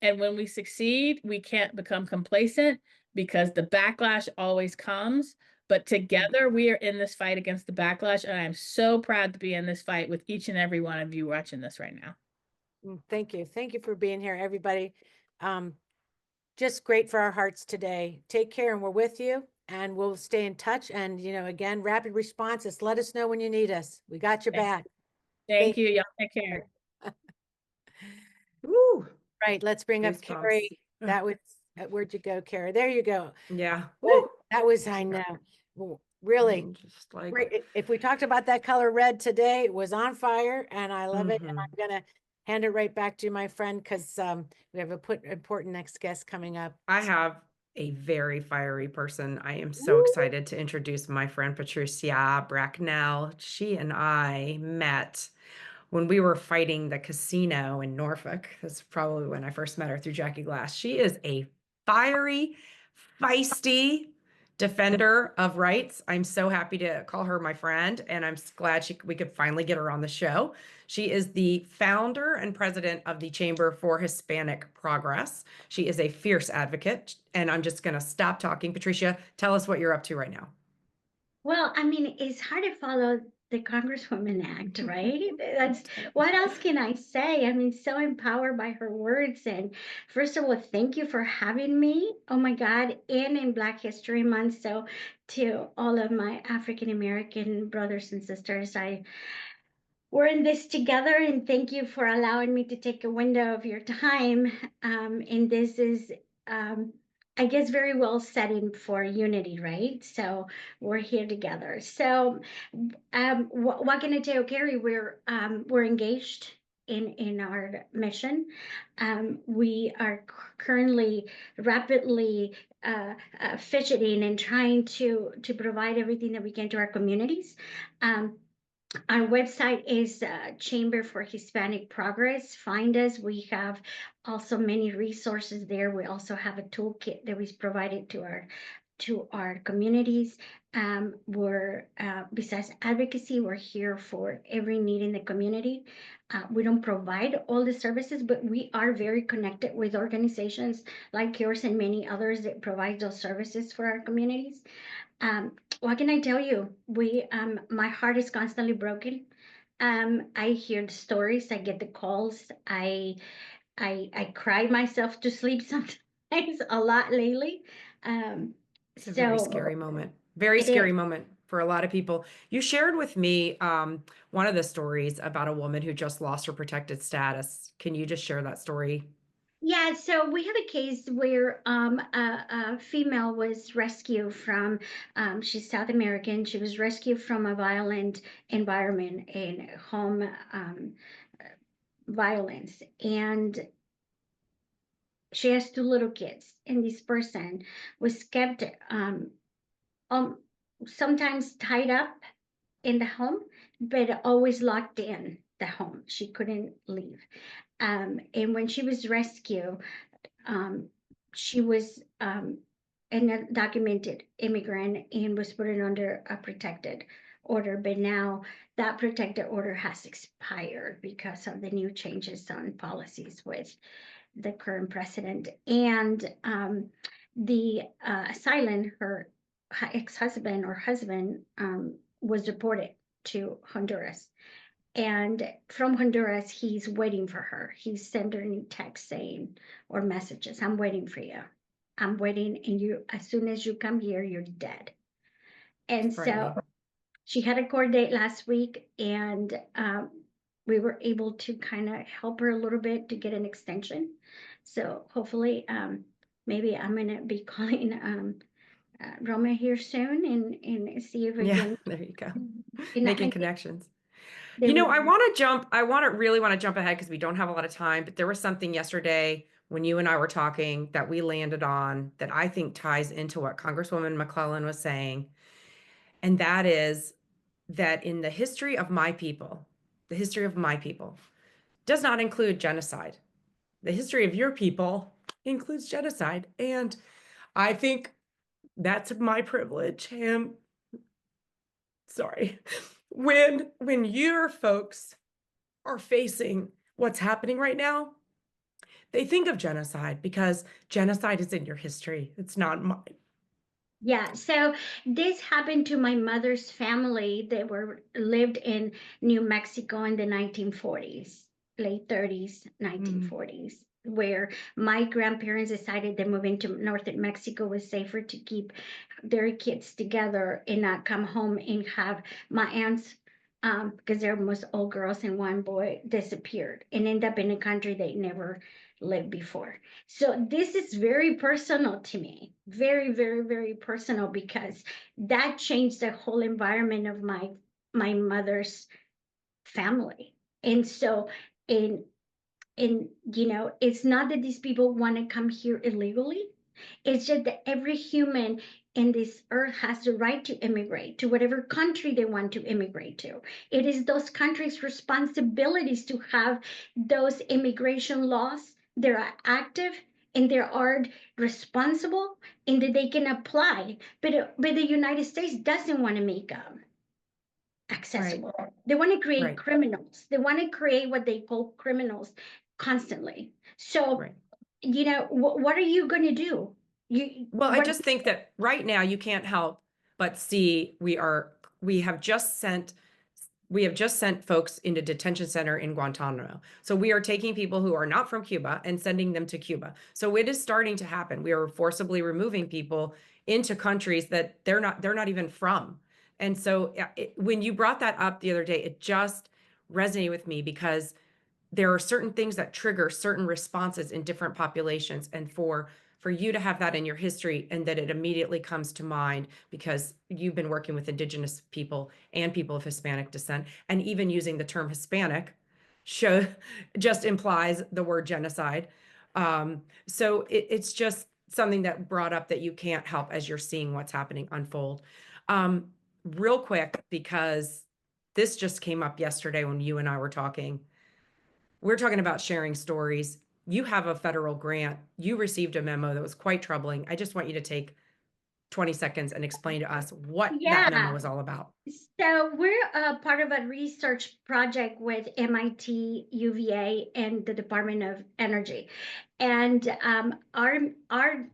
And when we succeed, we can't become complacent, because the backlash always comes. But together we are in this fight against the backlash. And I'm so proud to be in this fight with each and every one of you watching this right now. Thank you. Thank you for being here, everybody. Just great for our hearts today. Take care, and we're with you, and we'll stay in touch. And, again, rapid responses. Let us know when you need us. We got your back. Thank you. Y'all take care. Woo. Right. Let's bring up Goosebumps. Carrie. That was, where'd you go, Carrie? There you go. Yeah. That was, I know, really Just like great. If we talked about that color red today, it was on fire, and I love it. And I'm going to hand it right back to my friend, because we have a important next guest coming up. I have a very fiery person. I am so excited to introduce my friend Patricia Bracknell. She and I met when we were fighting the casino in Norfolk. That's probably when I first met her, through Jackie Glass. She is a fiery, feisty defender of rights. I'm so happy to call her my friend, and I'm glad we could finally get her on the show. She is the founder and president of the Chamber for Hispanic Progress. She is a fierce advocate, and I'm just going to stop talking. Patricia, tell us what you're up to right now. Well, I mean, it's hard to follow the Congresswoman Act, right? That's what else can I say? I mean, so empowered by her words. And first of all, thank you for having me. Oh my God, and in Black History Month. So to all of my African American brothers and sisters, we're in this together, and thank you for allowing me to take a window of your time. And this is, I guess, very well setting for unity, right? So we're here together. So, what can I tell you, Carrie? We're engaged in our mission. We are currently rapidly fidgeting and trying to provide everything that we can to our communities. Our website is Chamber for Hispanic Progress. Find us. We have also many resources there. We also have a toolkit that we provided to our communities. We're besides advocacy, we're here for every need in the community. We don't provide all the services, but we are very connected with organizations like yours and many others that provide those services for our communities. What can I tell you? My heart is constantly broken. I hear the stories, I get the calls, I cry myself to sleep sometimes a lot lately. It's a very scary moment. Very scary moment for a lot of people. You shared with me one of the stories about a woman who just lost her protected status. Can you just share that story? Yeah, so we have a case where a female was rescued from, she's South American. She was rescued from a violent environment in home violence. And she has two little kids. And this person was kept sometimes tied up in the home, but always locked in the home. She couldn't leave. And when she was rescued, she was an undocumented immigrant and was put under a protected order. But now that protected order has expired because of the new changes on policies with the current president. And the assailant, her ex-husband or husband, was deported to Honduras. And from Honduras, he's waiting for her. He's sending texts saying, or messages, I'm waiting for you. I'm waiting, and you, as soon as you come here, you're dead. And so she had a court date last week, and we were able to kind of help her a little bit to get an extension. So hopefully, maybe I'm gonna be calling Roma here soon and see if we can. There you go. You know, Making connections. they You know, would- I really want to jump ahead because we don't have a lot of time, but there was something yesterday when you and I were talking that we landed on that I think ties into what Congresswoman McClellan was saying. And that is that in the history of my people does not include genocide. The history of your people includes genocide. And I think that's my privilege. And sorry, when your folks are facing what's happening right now, they think of genocide because genocide is in your history. It's not mine. Yeah, so this happened to my mother's family. They lived in New Mexico in the 1940s, late 30s, 1940s, where my grandparents decided that moving to northern Mexico was safer to keep their kids together and not come home and have my aunts, because they're almost all girls and one boy, disappeared and end up in a country they never lived before. So this is very personal to me, very, very, very personal, because that changed the whole environment of my mother's family. And so, you know, it's not that these people want to come here illegally. It's just that every human in this earth has the right to immigrate to whatever country they want to immigrate to. It is those countries' responsibilities to have those immigration laws that are active and they are responsible and that they can apply. But the United States doesn't want to make them accessible. Right. They want to create criminals. They want to create what they call criminals constantly. So, you know, what are you going to do? I just think that right now you can't help but see we have just sent folks into detention center in Guantanamo. So we are taking people who are not from Cuba and sending them to Cuba. So it is starting to happen. We are forcibly removing people into countries that they're not even from. And so when you brought that up the other day, it just resonated with me because there are certain things that trigger certain responses in different populations. And for you to have that in your history and that it immediately comes to mind because you've been working with Indigenous people and people of Hispanic descent, and even using the term Hispanic just implies the word genocide. So it's just something that brought up that you can't help as you're seeing what's happening unfold. Real quick, because this just came up yesterday when you and I were talking. We're talking about sharing stories. You have a federal grant. You received a memo that was quite troubling. I just want you to take 20 seconds and explain to us what that memo was all about. So we're a part of a research project with MIT, UVA, and the Department of Energy. And our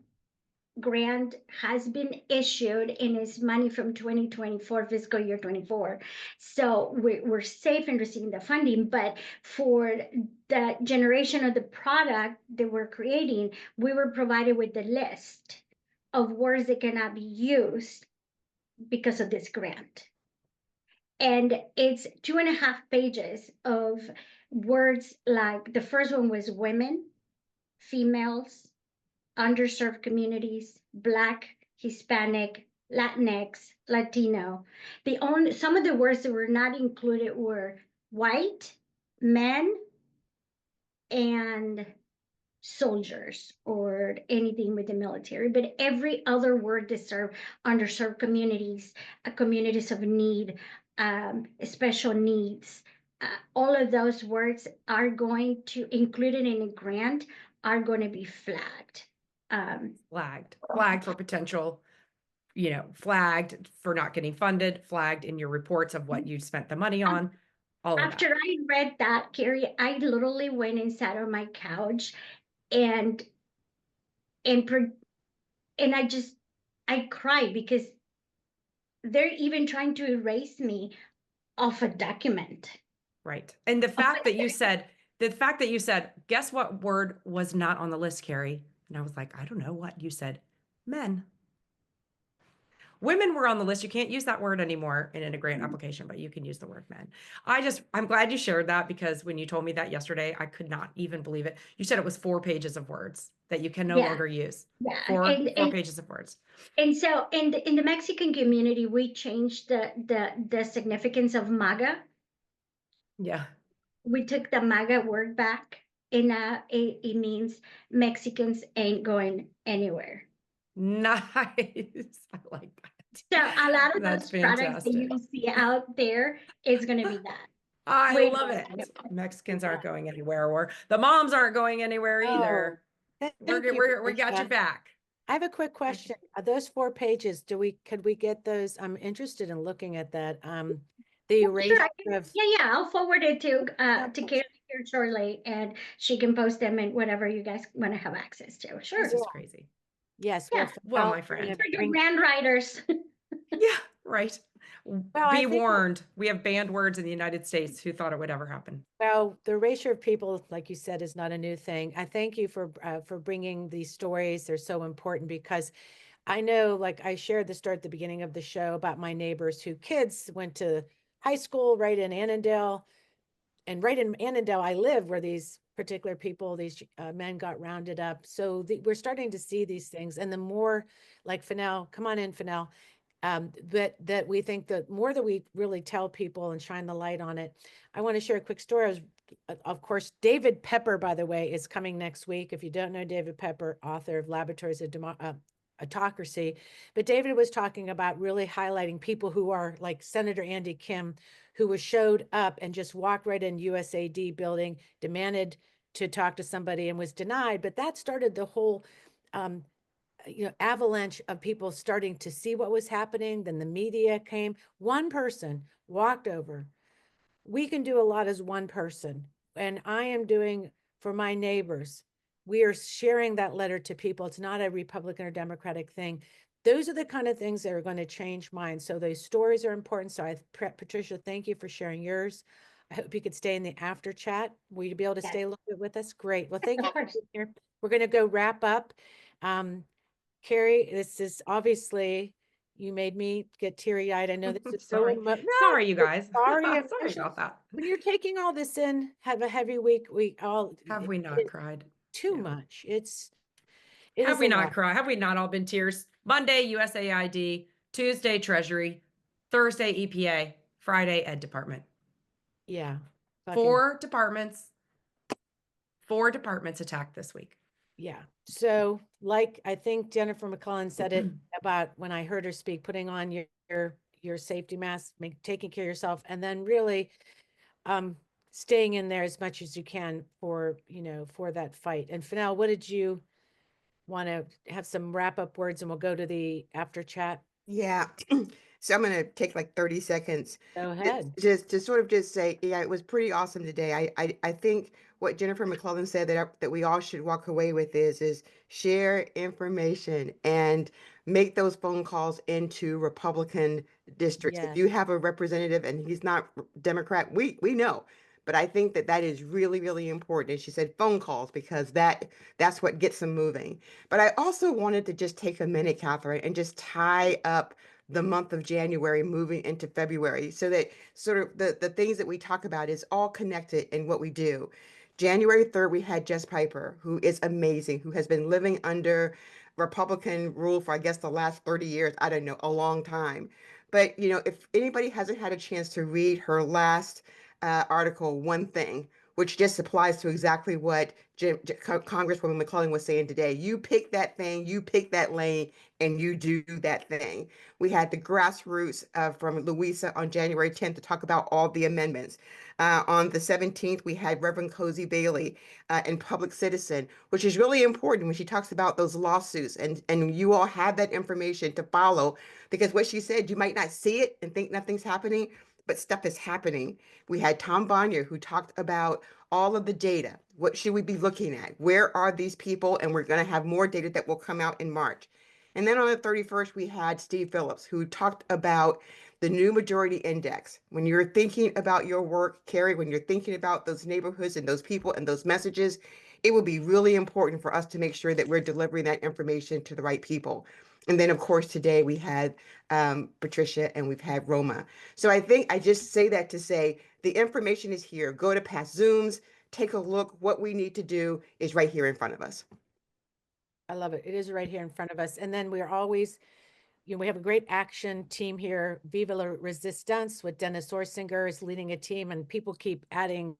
grant has been issued and is money from 2024 fiscal year 24. So we're safe in receiving the funding, but for the generation of the product that we're creating, we were provided with the list of words that cannot be used because of this grant. And it's 2.5 pages of words, like the first one was women, females, underserved communities, Black, Hispanic, Latinx, Latino. Some of the words that were not included were white, men, and soldiers, or anything with the military. But every other word that serve underserved communities, communities of need, special needs, all of those words are going to, included in a grant, are going to be flagged. Flagged for potential, flagged for not getting funded, flagged in your reports of what you spent the money on. All of After that. I read that, Carrie, I literally went and sat on my couch and I cried, because they're even trying to erase me off a document. Right. And the fact that you said, guess what word was not on the list, Carrie? And I was like, I don't know what you said. Men. Women were on the list. You can't use that word anymore in a grant application, but you can use the word men. I'm glad you shared that, because when you told me that yesterday, I could not even believe it. You said it was 4 pages of words that you can no longer use. Yeah. Four pages of words. And so in the Mexican community, we changed the significance of MAGA. Yeah. We took the MAGA word back, and it means Mexicans ain't going anywhere. Nice. I like that. So a lot of That's those products that you fantastic. see out there is going to be that. I love it. Mexicans aren't going anywhere, or the moms aren't going anywhere either. We got your back. I have a quick question. Are those 4 pages, could we get those? I'm interested in looking at that. The erasure of. Yeah, I'll forward it to Carrie here shortly, and she can post them in whatever you guys want to have access to. Sure. This is crazy. Yes. Yeah. Well, my friend. For your grant writers. Yeah, right. Well, Be warned. We have banned words in the United States. Who thought it would ever happen? Well, the erasure of people, like you said, is not a new thing. I thank you for bringing these stories. They're so important, because I know, like I shared the story at the beginning of the show about my neighbors whose kids went to high school right in Annandale, and right in Annandale I live, where these particular people, these men, got rounded up. So we're starting to see these things, and the more, like Fennell, come on in, Fennell. That we think the more that we really tell people and shine the light on it. I want to share a quick story. Of course, David Pepper, by the way, is coming next week. If you don't know David Pepper, author of Laboratories of Autocracy, but David was talking about really highlighting people who are like Senator Andy Kim, who showed up and just walked right in USAID building, demanded to talk to somebody and was denied. But that started the whole avalanche of people starting to see what was happening. Then the media came. One person walked over. We can do a lot as one person. And I am doing for my neighbors. We are sharing that letter to people. It's not a Republican or Democratic thing. Those are the kind of things that are going to change minds. So those stories are important. So Patricia, thank you for sharing yours. I hope you could stay in the after chat. Will you be able to stay a little bit with us? Great. Well, thank you for being here. We're going to go wrap up. Carrie, this is obviously You made me get teary-eyed. I know this is so Sorry. No, Sorry, you guys. sorry, Sorry emotions. about that. When you're taking all this in, have a heavy week, we all Have we not it's cried? too Yeah. much. It Have is we a not lot. cried? Have we not all been tears? Monday, USAID, Tuesday, Treasury, Thursday, EPA, Friday, Ed Department. Yeah. Fucking, Four departments attacked this week. yeah. So like I think Jennifer McClellan said it about when I heard her speak, putting on your safety mask, taking care of yourself, and then really staying in there as much as you can for, for that fight. And Fennell, what did you want to have some wrap up words and we'll go to the after chat? Yeah. So I'm going to take like 30 seconds. Go ahead. Just to sort of just say, yeah, it was pretty awesome today. I think what Jennifer McClellan said that we all should walk away with is share information and make those phone calls into Republican districts. If Yes. you have a representative and he's not Democrat, we know. But I think that is really, really important. And she said phone calls because that's what gets them moving. But I also wanted to just take a minute, Catherine, and just tie up the month of January moving into February so that sort of the things that we talk about is all connected in what we do. January 3rd, we had Jess Piper, who is amazing, who has been living under Republican rule for, I guess, the last 30 years. I don't know, a long time. But, if anybody hasn't had a chance to read her last article, One Thing, which just applies to exactly what Congresswoman McClellan was saying today. You pick that thing, you pick that lane, and you do that thing. We had the grassroots from Louisa on January 10th to talk about all the amendments. On the 17th, we had Reverend Cozy Bailey in Public Citizen, which is really important when she talks about those lawsuits. And you all have that information to follow because what she said, you might not see it and think nothing's happening, but stuff is happening. We had Tom Bonnier who talked about all of the data. What should we be looking at? Where are these people? And we're going to have more data that will come out in March. And then on the 31st, we had Steve Phillips, who talked about the new majority index. When you're thinking about your work, Carrie, when you're thinking about those neighborhoods and those people and those messages, it will be really important for us to make sure that we're delivering that information to the right people. And then, of course, today we had Patricia and we've had Roma. So I think I just say that to say the information is here. Go to past Zooms, take a look. What we need to do is right here in front of us. I love it. It is right here in front of us. And then we're always, we have a great action team here, Viva la Resistance, with Dennis Orsinger is leading a team, and people keep adding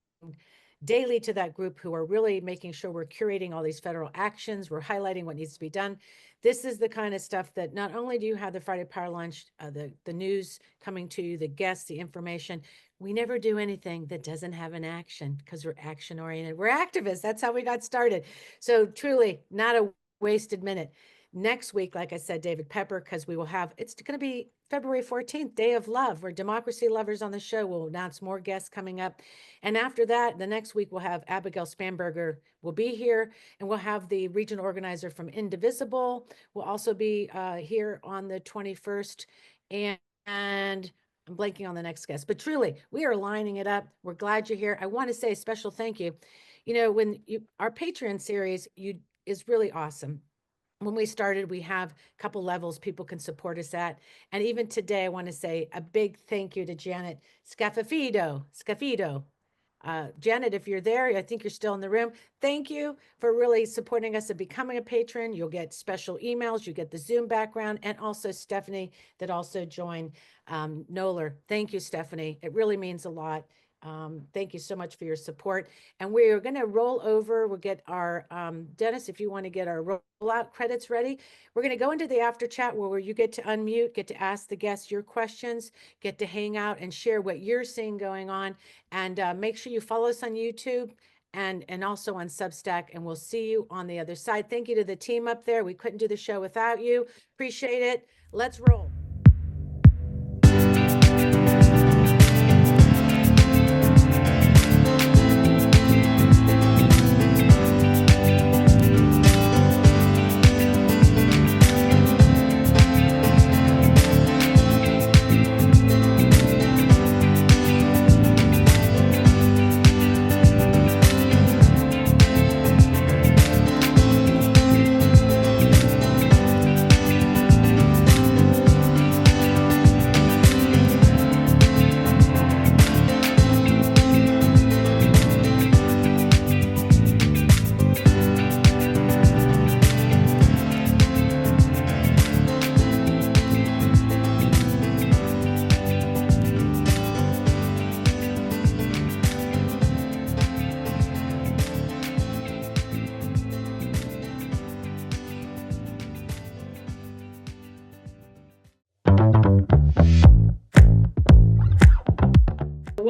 daily to that group who are really making sure we're curating all these federal actions. We're highlighting what needs to be done. This is the kind of stuff that not only do you have the Friday Power Lunch, the news coming to you, the guests, the information, we never do anything that doesn't have an action because we're action oriented. We're activists. That's how we got started. So truly not a wasted minute. Next week, like I said, David Pepper, because we will have, it's going to be February 14th, Day of Love. We're democracy lovers on the show. We'll announce more guests coming up. And after that, the next week, we'll have Abigail Spanberger will be here, and we'll have the regional organizer from Indivisible. We'll also be here on the 21st. And I'm blanking on the next guest, but truly, we are lining it up. We're glad you're here. I want to say a special thank you. When our Patreon series is really awesome. When we started, we have a couple levels people can support us at. And even today, I want to say a big thank you to Janet Scafido. Janet, if you're there, I think you're still in the room. Thank you for really supporting us and becoming a patron. You'll get special emails, you get the Zoom background, and also Stephanie that also joined Noller. Thank you, Stephanie. It really means a lot. Thank you so much for your support. And we're going to roll over. We'll get our, Dennis, if you want to get our rollout credits ready, we're going to go into the after chat where you get to unmute, get to ask the guests your questions, get to hang out and share what you're seeing going on. And make sure you follow us on YouTube and also on Substack, and we'll see you on the other side. Thank you to the team up there. We couldn't do the show without you. Appreciate it. Let's roll.